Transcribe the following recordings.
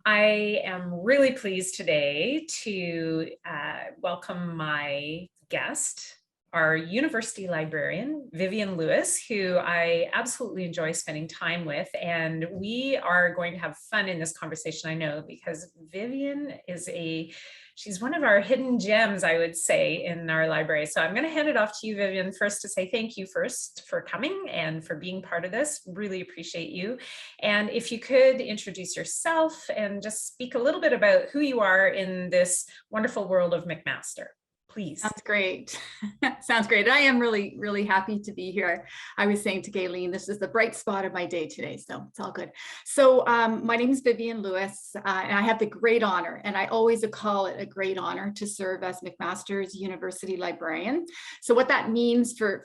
I am really pleased today to welcome my guest, our university librarian, Vivian Lewis, who I absolutely enjoy spending time with. And we are going to have fun in this conversation, I know, because Vivian is she's one of our hidden gems, I would say, in our library. So I'm going to hand it off to you, Vivian, first to say thank you first for coming and for being part of this. Really appreciate you. And if you could introduce yourself and just speak a little bit about who you are in this wonderful world of McMaster. Please. Sounds great. Sounds great. I am really, really happy to be here. I was saying to Gayleen, this is the bright spot of my day today, so it's all good. So my name is Vivian Lewis, and I have the great honor, and I always call it a great honor, to serve as McMaster's University Librarian. So what that means for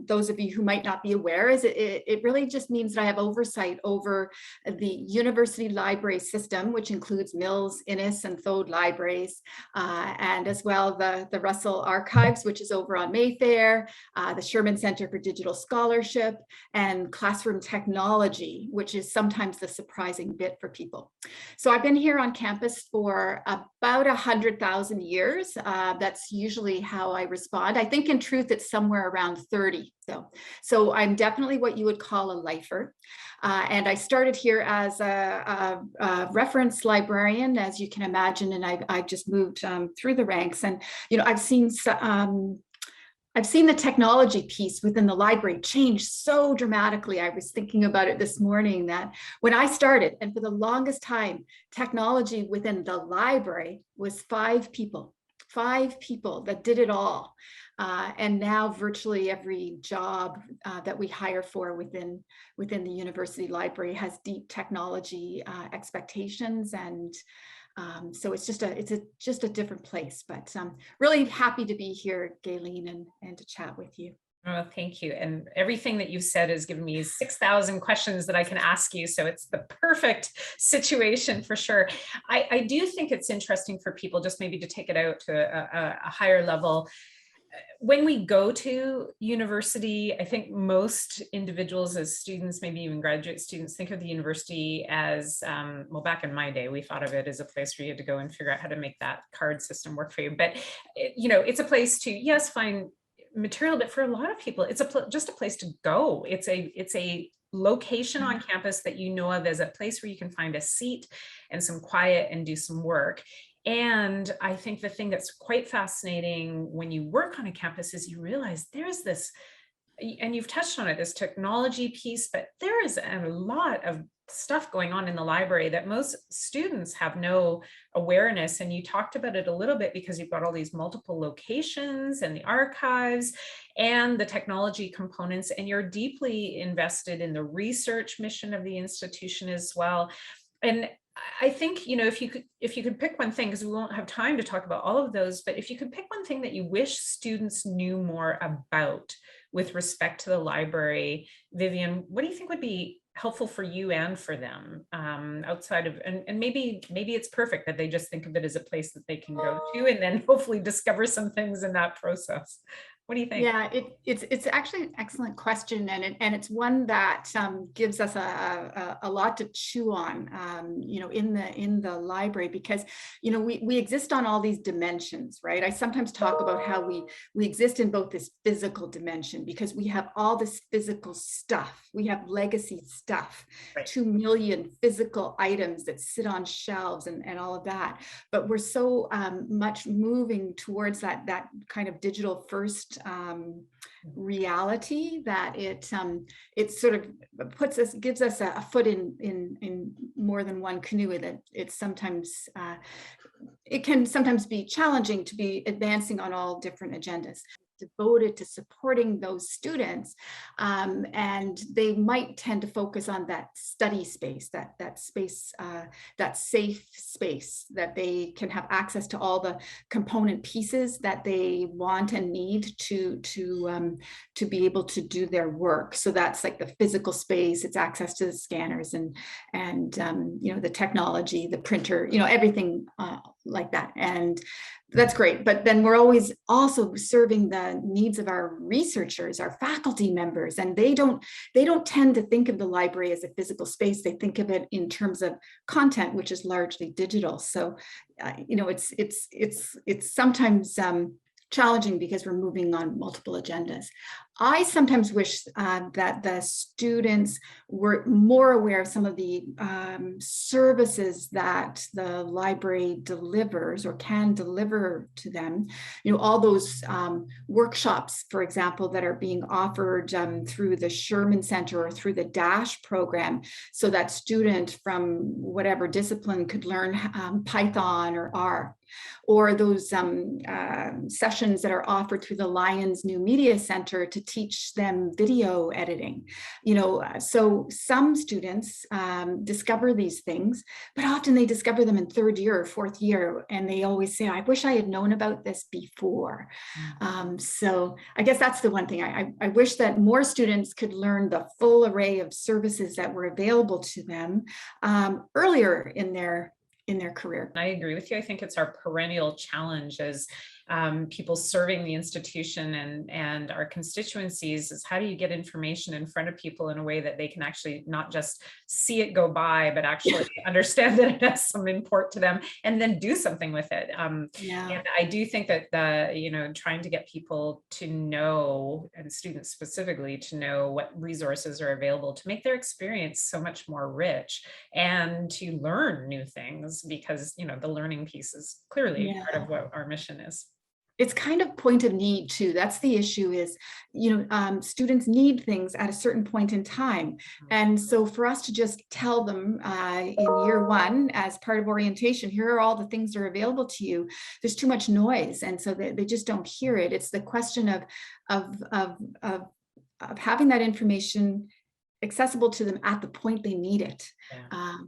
those of you who might not be aware is it really just means that I have oversight over the university library system, which includes Mills, Innis, and Thode libraries, and as well the Russel Archives, which is over on Mayfair, the Sherman Center for Digital Scholarship, and classroom technology, which is sometimes the surprising bit for people. So I've been here on campus for about 100,000 years. That's usually how I respond. I think in truth, it's somewhere around 30 though. So I'm definitely what you would call a lifer. And I started here as a reference librarian, as you can imagine, and I've just moved through the ranks. And I've seen the technology piece within the library change so dramatically. I was thinking about it this morning that when I started, and for the longest time, technology within the library was 5 people that did it all. And now virtually every job that we hire for within the university library has deep technology expectations, and so it's just a different place. But really happy to be here, Gayleen, and to chat with you. Oh, thank you. And everything that you've said has given me 6,000 questions that I can ask you. So it's the perfect situation for sure. I do think it's interesting for people just maybe to take it out to a higher level. When we go to university, I think most individuals as students, maybe even graduate students, think of the university as, well, back in my day, we thought of it as a place where you had to go and figure out how to make that card system work for you. But, it's a place to, yes, find material, but for a lot of people, it's just a place to go. It's a location on campus that you know of as a place where you can find a seat and some quiet and do some work. And I think the thing that's quite fascinating when you work on a campus is you realize there's this, and you've touched on it, this technology piece, but there is a lot of stuff going on in the library that most students have no awareness. And you talked about it a little bit because you've got all these multiple locations and the archives and the technology components, and you're deeply invested in the research mission of the institution as well. And I think, if you could pick one thing, because we won't have time to talk about all of those, but if you could pick one thing that you wish students knew more about with respect to the library, Vivian, what do you think would be helpful for you and for them outside of, and maybe it's perfect that they just think of it as a place that they can go to and then hopefully discover some things in that process. What do you think? Yeah, it's actually an excellent question, and it's one that gives us a lot to chew on, in the library, because we exist on all these dimensions, right? I sometimes talk about how we exist in both this physical dimension because we have all this physical stuff, we have legacy stuff, right. 2 million physical items that sit on shelves and all of that, but we're so much moving towards that kind of digital first reality that it sort of gives us a foot in more than one canoe. That it can sometimes be challenging to be advancing on all different agendas. Devoted to supporting those students, and they might tend to focus on that study space, that space, that safe space, that they can have access to all the component pieces that they want and need to be able to do their work. So that's like the physical space, it's access to the scanners and the technology, the printer, everything like that. And that's great. But then we're always also serving the needs of our researchers, our faculty members, and they don't tend to think of the library as a physical space. They think of it in terms of content, which is largely digital. So, it's sometimes challenging because we're moving on multiple agendas. I sometimes wish that the students were more aware of some of the services that the library delivers or can deliver to them. All those workshops, for example, that are being offered through the Sherman Center or through the DASH program, so that student from whatever discipline could learn Python or R. Or those sessions that are offered through the Lions New Media Center to teach them video editing. So some students discover these things, but often they discover them in third year or fourth year, and they always say, I wish I had known about this before. So I guess that's the one thing. I wish that more students could learn the full array of services that were available to them earlier in their career. I agree with you. I think it's our perennial challenge as people serving the institution and our constituencies is how do you get information in front of people in a way that they can actually not just see it go by, but actually understand that it has some import to them and then do something with it. And I do think that trying to get people to know, and students specifically, to know what resources are available to make their experience so much more rich and to learn new things, because the learning piece is clearly part of what our mission is. It's kind of point of need too. That's the issue is, students need things at a certain point in time. And so for us to just tell them in year one, as part of orientation, here are all the things that are available to you, there's too much noise. And so they just don't hear it. It's the question of having that information accessible to them at the point they need it.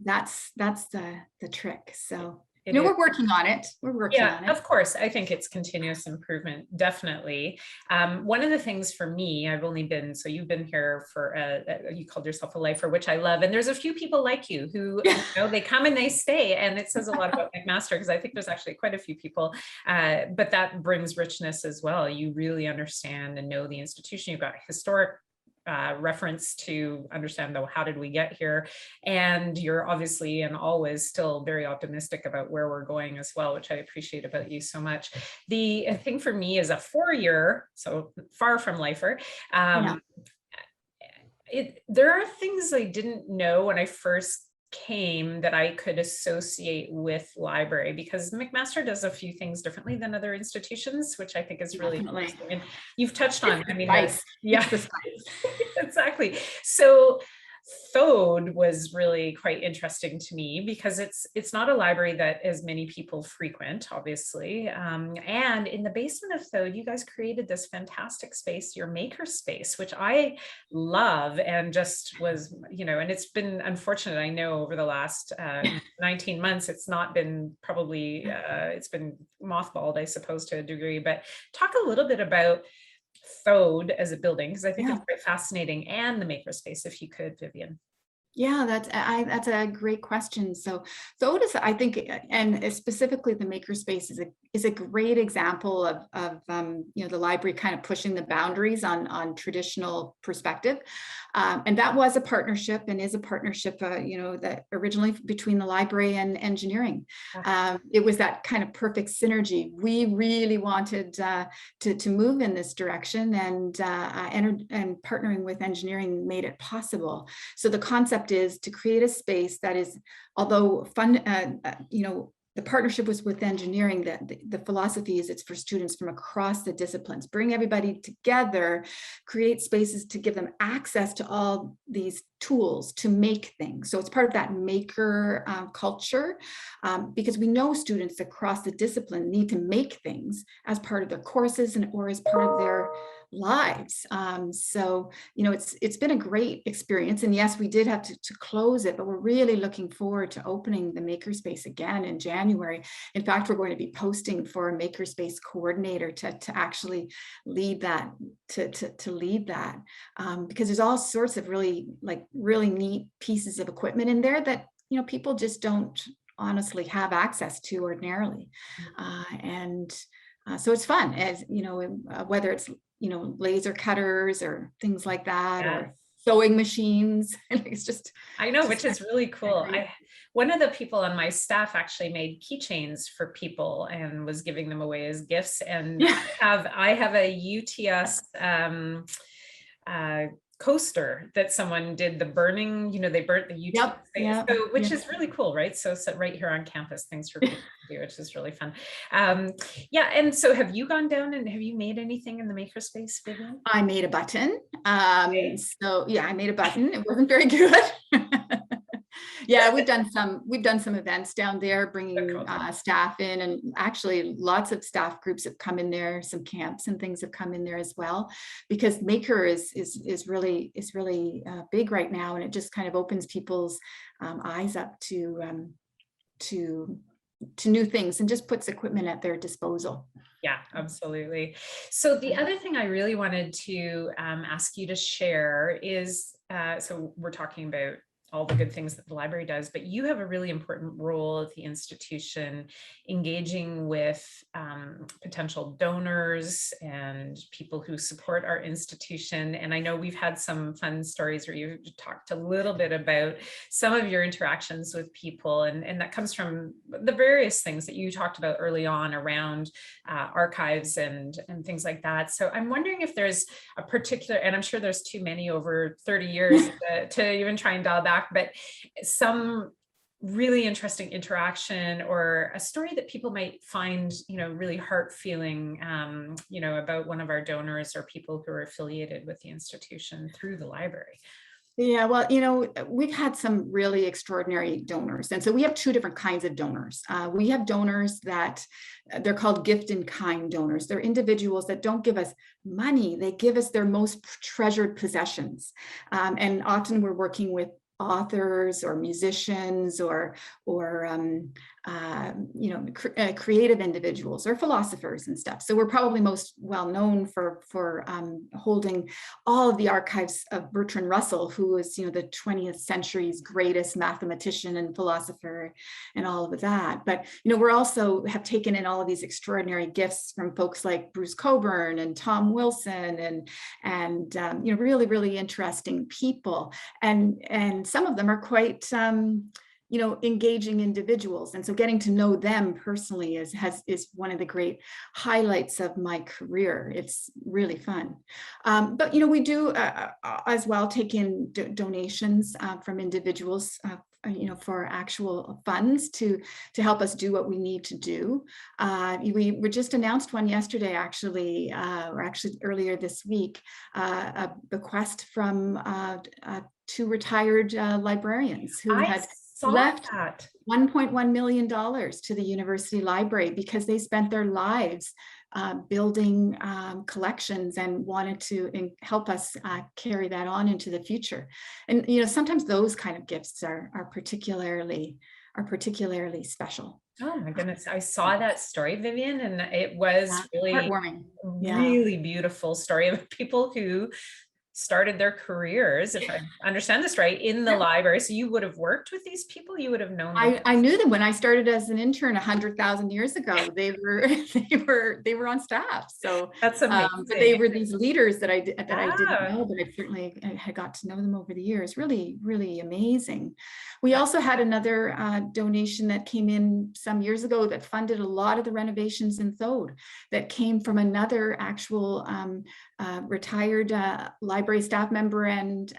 That's the trick. So we're working on it. We're working on it. Of course. I think it's continuous improvement, definitely. One of the things for me, I've only been, so you've been here for, you called yourself a lifer, which I love. And there's a few people like you who, they come and they stay. And it says a lot about McMaster, because I think there's actually quite a few people, but that brings richness as well. You really understand and know the institution. You've got historic reference to understand, though, how did we get here? And you're obviously and always still very optimistic about where we're going as well, which I appreciate about you so much. The thing for me is a 4-year, so far from lifer. There are things I didn't know when I first came that I could associate with library, because McMaster does a few things differently than other institutions, which I think is really interesting. And you've touched on, exactly. So Thode was really quite interesting to me because it's not a library that as many people frequent, obviously. And in the basement of Thode, you guys created this fantastic space, your makerspace, which I love and just was, and it's been unfortunate. I know over the last 19 months, it's not been probably, it's been mothballed, I suppose, to a degree, but talk a little bit about Thode as a building, because I think it's quite fascinating, and the makerspace, if you could, Vivian. Yeah, that's a great question. So Thode is, I think, and specifically the makerspace is a great example of the library kind of pushing the boundaries on traditional perspective, and that was a partnership and is a partnership, that originally between the library and engineering. It was that kind of perfect synergy. We really wanted to move in this direction, and partnering with engineering made it possible. So the concept is to create a space that is, although fun, the partnership was with engineering, the philosophy is it's for students from across the disciplines, bring everybody together, create spaces to give them access to all these tools to make things. So it's part of that maker culture, because we know students across the discipline need to make things as part of their courses or as part of their lives. So, it's been a great experience. And yes, we did have to close it, but we're really looking forward to opening the makerspace again in January. In fact, we're going to be posting for a makerspace coordinator to actually lead that, to lead that, because there's all sorts of really neat pieces of equipment in there that, people just don't honestly have access to ordinarily. So it's fun, as you know, whether it's, you know, laser cutters or things like that, Yeah. or sewing machines. It's just, I know, which is really cool. great. One of the people on my staff actually made keychains for people and was giving them away as gifts. And I have a UTS coaster that someone did the burning, you know, they burnt the UTS thing. Yep, So, which yep. is really cool, right? So right here on campus, things for people to do, which is really fun. Yeah, and so have you gone down and have you made anything in the makerspace, Vivian? I made a button. Okay. So yeah, I made a button. It wasn't very good. Yeah, we've done some events down there, bringing Cool. staff in, and actually lots of staff groups have come in there. Some camps and things have come in there as well, because Maker is really big right now, and it just kind of opens people's eyes up to new things and just puts equipment at their disposal. Yeah, absolutely. So the other thing I really wanted to ask you to share is, so we're talking about all the good things that the library does, but you have a really important role at the institution, engaging with potential donors and people who support our institution. And I know we've had some fun stories where you talked a little bit about some of your interactions with people, and that comes from the various things that you talked about early on around archives and things like that. So I'm wondering if there's a particular, and I'm sure there's too many over 30 years to even try and dial back, but some really interesting interaction or a story that people might find, you know, really heart feeling, you know, about one of our donors or people who are affiliated with the institution through the library. Yeah, well, you know, we've had some really extraordinary donors. And so we have two different kinds of donors. We have donors that they're called gift in kind donors. They're individuals that don't give us money. They give us their most treasured possessions. And often we're working with authors or musicians or you know, creative individuals or philosophers and stuff. So we're probably most well known for holding all of the archives of Bertrand Russell, who was, you know, the 20th century's greatest mathematician and philosopher and all of that. But, you know, we're also have taken in all of these extraordinary gifts from folks like Bruce Cockburn and Tom Wilson and you know, really, really interesting people. And some of them are quite you know, engaging individuals. And so getting to know them personally is one of the great highlights of my career. It's really fun. But, you know, we do as well take in donations from individuals, you know, for actual funds to help us do what we need to do. We were just announced one yesterday, actually, or actually earlier this week, a bequest from 2 retired librarians who had left $1.1 million to the university library because they spent their lives building collections and wanted to help us carry that on into the future. And, you know, sometimes those kind of gifts are particularly special. Oh my goodness, I saw that story, Vivian, and it was really heartwarming. Really beautiful story of people who started their careers, if I understand this right, in the library. So you would have worked with these people, you would have known them. I knew them when I started as an intern 100,000 years ago. They were on staff. So that's amazing. But they were these leaders that I didn't know, but I certainly had got to know them over the years. Really, really amazing. We also had another donation that came in some years ago that funded a lot of the renovations in Thode, that came from another actual retired library staff member and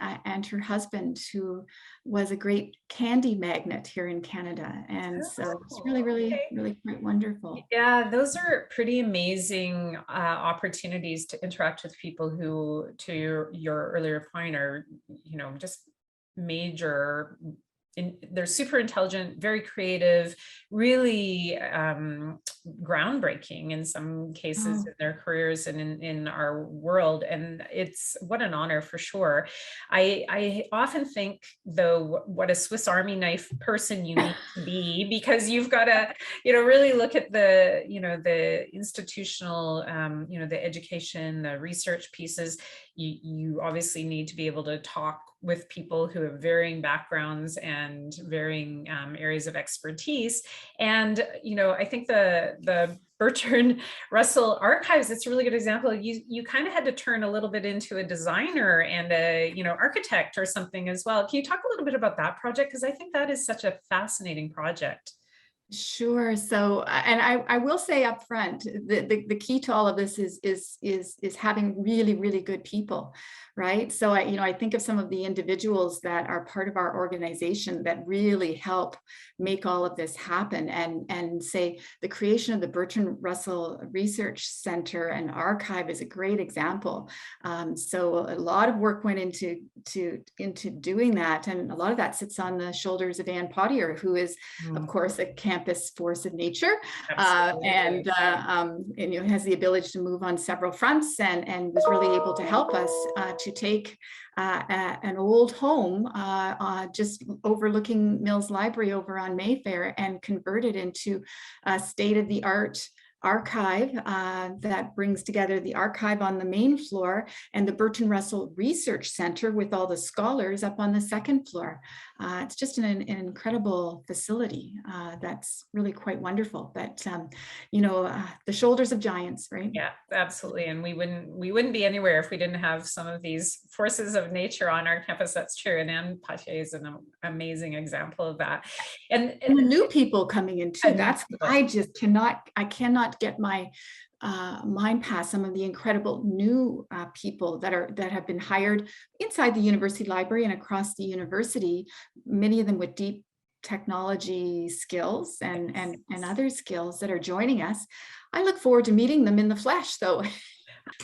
her husband, who was a great candy magnet here in Canada. And so it's really, really, really quite wonderful. Yeah, those are pretty amazing opportunities to interact with people who, to your earlier point, are, you know, just they're super intelligent, very creative, really groundbreaking in some cases Oh. in their careers and in our world. And it's what an honor for sure. I often think, though, what a Swiss Army knife person you need to be, because you've got to, really look at the, the institutional, the education, the research pieces. You obviously need to be able to talk with people who have varying backgrounds and varying areas of expertise. And, I think the Bertrand Russel archives, it's a really good example. You kind of had to turn a little bit into a designer and a, architect or something as well. Can you talk a little bit about that project? Because I think that is such a fascinating project. Sure. So, and I will say up front, the key to all of this is having really, really good people, right? So I think of some of the individuals that are part of our organization that really help make all of this happen, and say the creation of the Bertrand Russel Research Center and Archive is a great example. So a lot of work went into doing that, and a lot of that sits on the shoulders of Ann Pottier, who is, of course, a campus force of nature, and has the ability to move on several fronts, and was really able to help us to take an old home just overlooking Mills Library over on Mayfair and convert it into a state-of-the-art archive that brings together the archive on the main floor and the Bertrand Russel Research Center with all the scholars up on the second floor. It's just an incredible facility that's really quite wonderful. But the shoulders of giants, right? Yeah, absolutely. And we wouldn't be anywhere if we didn't have some of these forces of nature on our campus. That's true. And Ann Pottier is an amazing example of that. And the new people coming in too. That's I cannot get my mind past some of the incredible new people that have been hired inside the university library and across the university, many of them with deep technology skills and other skills that are joining us. I look forward to meeting them in the flesh, though.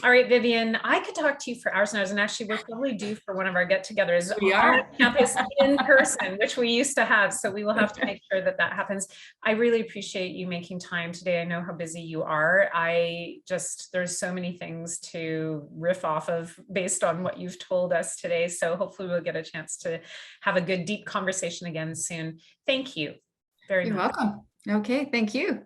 All right, Vivian, I could talk to you for hours and hours, and actually we're probably due for one of our get-togethers on campus in person, which we used to have. So we will have to make sure that happens. I really appreciate you making time today. I know how busy you are. There's so many things to riff off of based on what you've told us today. So hopefully we'll get a chance to have a good, deep conversation again soon. Thank you very much. You're welcome. Okay, thank you.